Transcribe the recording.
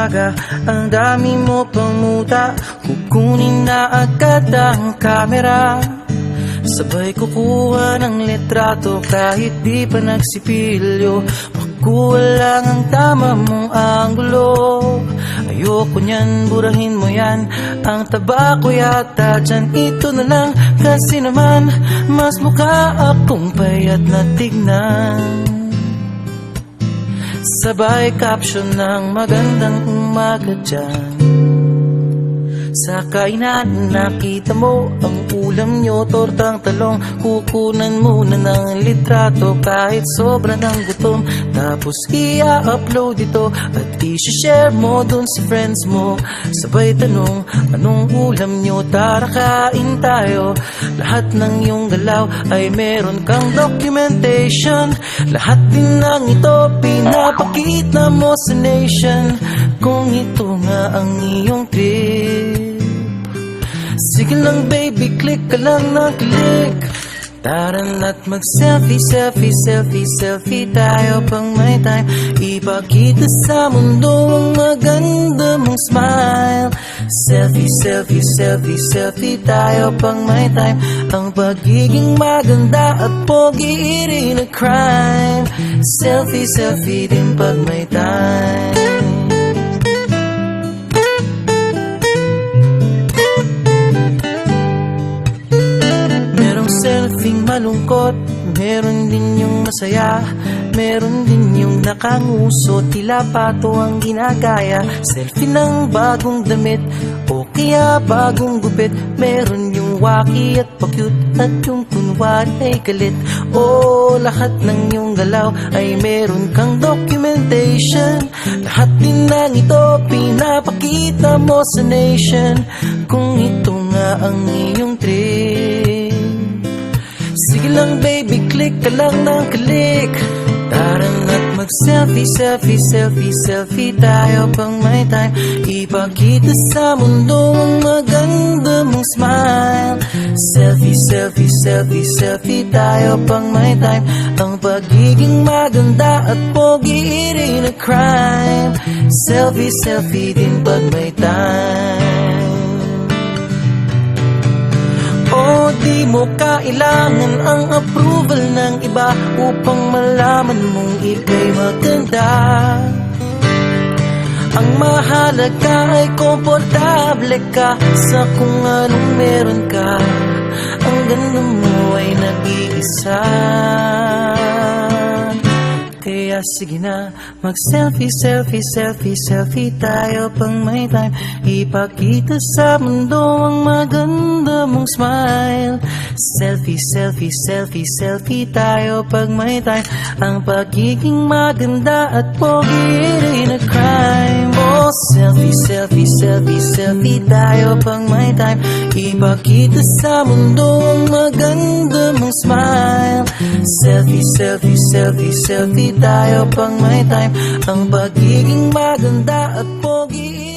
umaga, ang dami mo pang muta. Kukunin na agad ang kamera, sabay kukuha ng litrato kahit di pa nagsipilyo. Makuha lang ang tama mong anggulo. Ayoko niyan, burahin mo yan. Ang taba ko yata dyan, ito na lang. Kasi naman, mas mukha akong payat na tignan. Sabay caption ng magandang umaga dyan. Sa kainan, nakita mo ang ulam nyo, tortang talong. Kukunan muna ng litrato kahit sobra ng gutom. Tapos i-upload ito at i-share mo dun sa friends mo. Sabay tanong, anong ulam nyo? Tara kain tayo. Lahat ng iyong galaw ay meron kang documentation. Lahat din ng ito pinapakita mo sa nation. Kung ito nga ang iyong trip, sige lang baby, click ka lang na click. Tara na't mag-selfie, selfie, selfie, selfie tayo pang may time. Ipakita sa mundo ang maganda mong smile. Selfie, selfie, selfie, selfie tayo pang may time. Ang pagiging maganda at pogi rin na crime. Selfie, selfie din pag may time. Selfing malungkot, meron din yung masaya. Meron din yung nakanguso, tila pato ang ginagaya. Selfie ng bagong damit o kaya bagong gupit. Meron yung waki at pa-cute at yung kunwari ay galit. O lahat ng yung galaw ay meron kang documentation. Lahat din ng ito pinapakita mo sa nation. Kung ito nga ang iyong trip, sige lang baby, click ka lang ng click. Tara na't mag-selfie, selfie, selfie, selfie tayo pang may time. Ipakita sa mundo ang maganda mong smile. Selfie, selfie, selfie, selfie tayo pang may time. Ang pagiging maganda at pogi rin na crime. Selfie, selfie din pag may time. O di mo kailangan ang approval ng iba upang malaman mong ika'y maganda. Ang mahalaga ay komportable ka sa kung anong meron ka. Ang ganda mo ay nag-iisa. Kaya sige na, mag-selfie, selfie, selfie, selfie tayo pang may time. Ipakita sa mundo ang maganda mong smile. Selfie, selfie, selfie, selfie tayo pag may time. Ang pagiging maganda at pogi rin na crime. Oh, selfie, selfie, selfie, selfie tayo pang may time. Ipakita sa mundo ang maganda mong smile. Selfie, selfie, selfie, selfie tayo pang may time. Ang pagiging maganda at pogi